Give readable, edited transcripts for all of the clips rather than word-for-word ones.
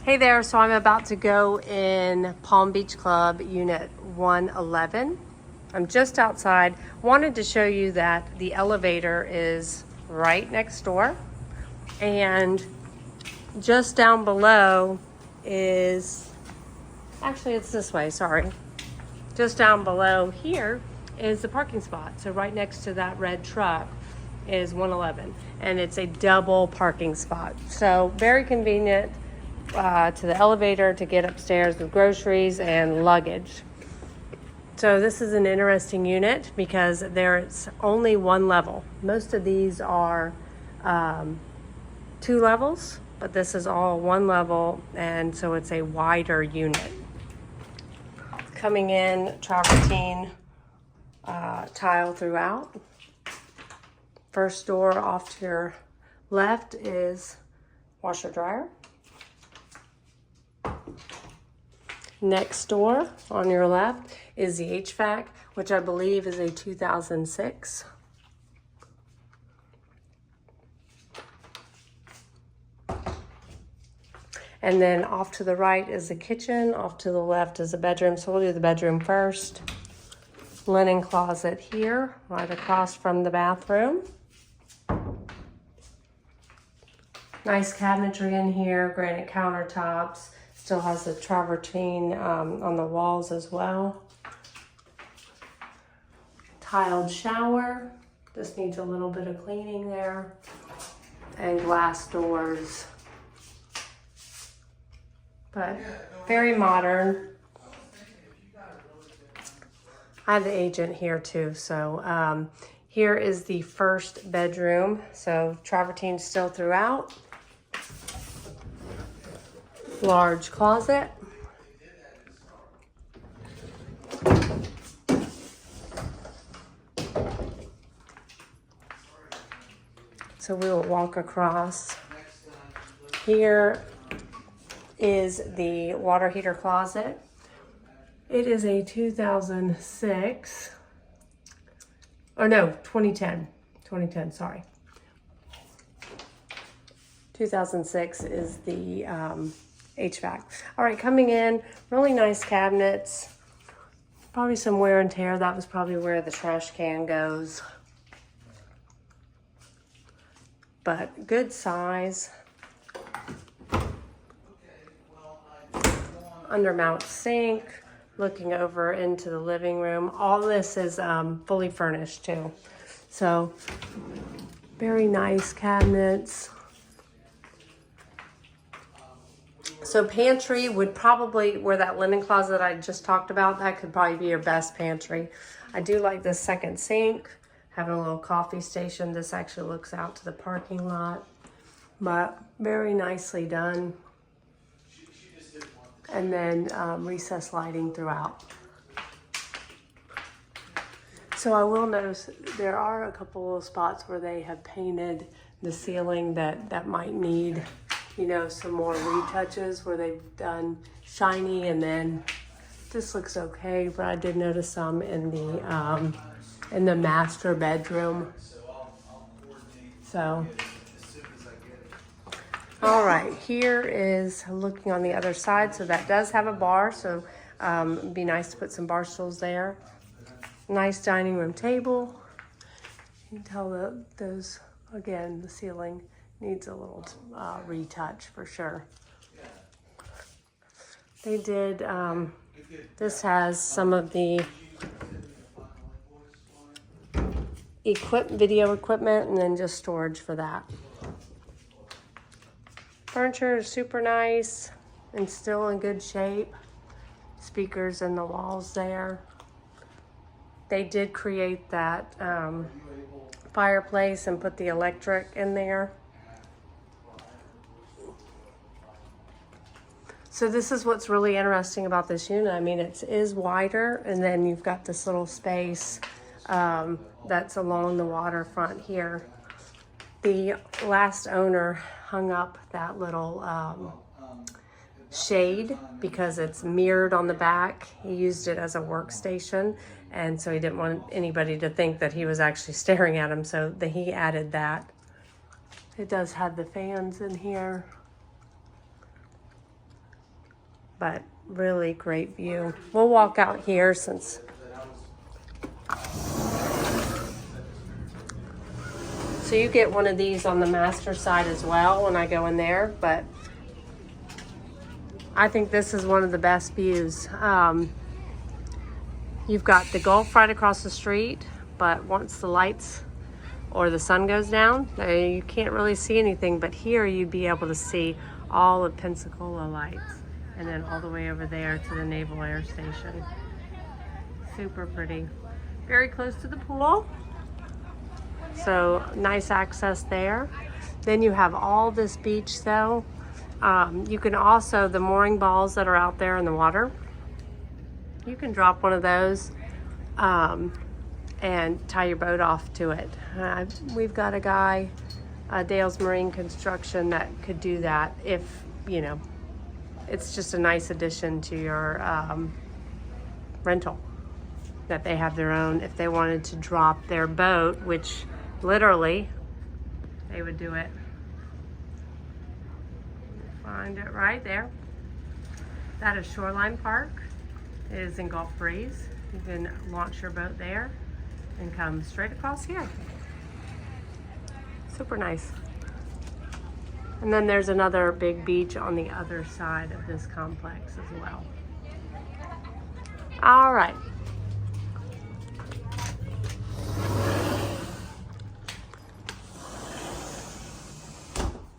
Hey there, so I'm about to go in Palm Beach Club Unit 111. I'm just outside. Wanted to show you that the elevator is right next door. And just down below is, actually it's this way, sorry. Just down below here is the parking spot. So right next to that red truck is 111. And it's a double parking spot. So very convenient. To the elevator to get upstairs with groceries and luggage. So this is an interesting unit because there's only one level. Most of these are 2 levels, but this is all 1 level, and so it's a wider unit. Coming in, travertine tile throughout. First door off to your left is washer dryer. Next door on your left is the HVAC, which I believe is a 2006. And then off to the right is the kitchen, off to the left is the bedroom. So we'll do the bedroom first. Linen closet here, right across from the bathroom. Nice cabinetry in here, granite countertops. Still has the travertine on the walls as well. Tiled shower. Just needs a little bit of cleaning there. And glass doors. But very modern. I have the agent here too. So here is the first bedroom. So travertine still throughout. Large closet. So we will walk across. Here is the water heater closet. It is a 2006, or no, 2010, sorry. 2006 is the HVAC. All right, coming in, really nice cabinets. Probably some wear and tear. That was probably where the trash can goes. But good size. Undermount sink. Looking over into the living room. All this is fully furnished too. So very nice cabinets. So pantry would probably, where that linen closet I just talked about, that could probably be your best pantry. I do like this second sink, having a little coffee station. This actually looks out to the parking lot, but very nicely done. And then recessed lighting throughout. So I will notice there are a couple of spots where they have painted the ceiling that might need, you know, some more retouches, where they've done shiny, and then this looks okay, but I did notice some in the master bedroom. So, all right, here is looking on the other side. So that does have a bar, so it'd be nice to put some bar stools there. Nice dining room table. You can tell that those, again, the ceiling needs a little retouch for sure. They did, this has some of the video equipment, and then just storage for that. Furniture is super nice and still in good shape. Speakers in the walls there. They did create that fireplace and put the electric in there. So this is what's really interesting about this unit. I mean, it is wider, and then you've got this little space that's along the waterfront here. The last owner hung up that little shade because it's mirrored on the back. He used it as a workstation, and so he didn't want anybody to think that he was actually staring at him, so he added that. It does have the fans in here. but really great view. We'll walk out here since so you get one of these on the master side as well when I go in there, but I think this is one of the best views. You've got the Gulf right across the street, but once the lights or the sun goes down, you can't really see anything, but here you'd be able to see all of Pensacola lights, and then all the way over there to the Naval Air Station. Super pretty. Very close to the pool, so nice access there. Then you have all this beach though. You can also, the mooring balls that are out there in the water, you can drop one of those and tie your boat off to it. We've got a guy, Dale's Marine Construction, that could do that if, you know, it's just a nice addition to your rental, that they have their own. If they wanted to drop their boat, which literally they would do it. Find it right there. That is Shoreline Park. It is in Gulf Breeze. You can launch your boat there and come straight across here. Super nice. And then there's another big beach on the other side of this complex as well. All right.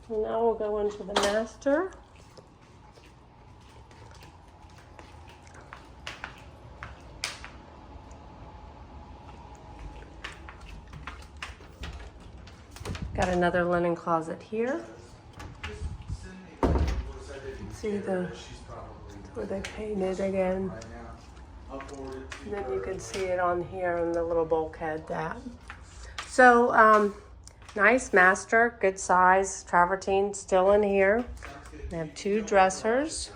Now we'll go into the master. Got another linen closet here. See where they painted again. And then you can see it on here in the little bulkhead that. So nice master, good size, travertine still in here. They have 2 dressers.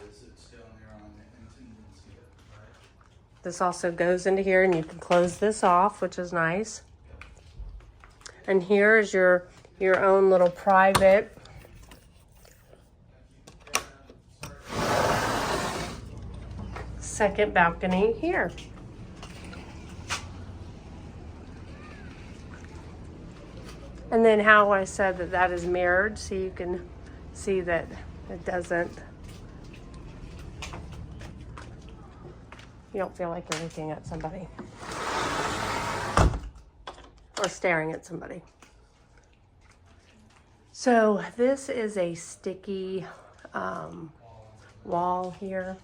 This also goes into here, and you can close this off, which is nice. And here is your own little private second balcony here. And then how I said that is mirrored, so you can see that it doesn't, you don't feel like you're looking at somebody or staring at somebody. So this is a sticky wall here.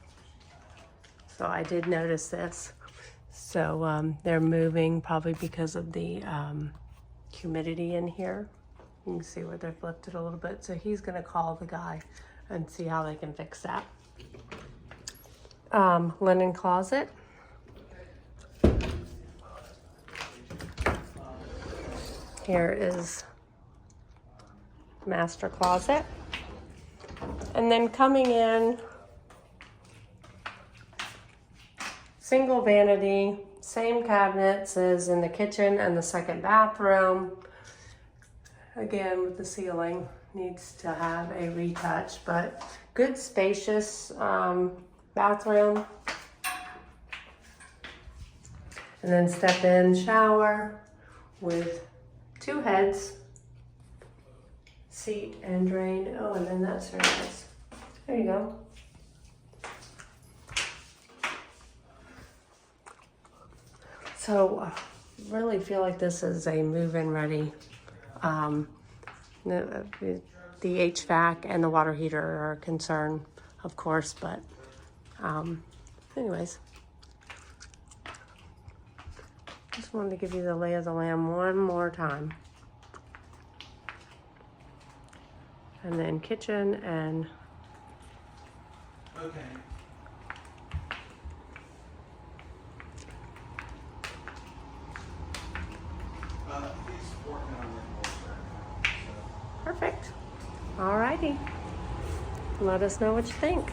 So I did notice this. So they're moving probably because of the humidity in here. You can see where they've lifted a little bit. So he's gonna call the guy and see how they can fix that. Linen closet. Here is master closet. And then coming in, single vanity, same cabinets as in the kitchen and the second bathroom. Again, with the ceiling, needs to have a retouch, but good spacious bathroom. And then step in shower with 2 heads, seat and drain. Oh, and then that's very nice. There you go. So really feel like this is a move-in ready. The HVAC and the water heater are a concern, of course, but anyways. Just wanted to give you the lay of the land one more time. And then kitchen and okay. He's working on it. Perfect. All righty. Let us know what you think.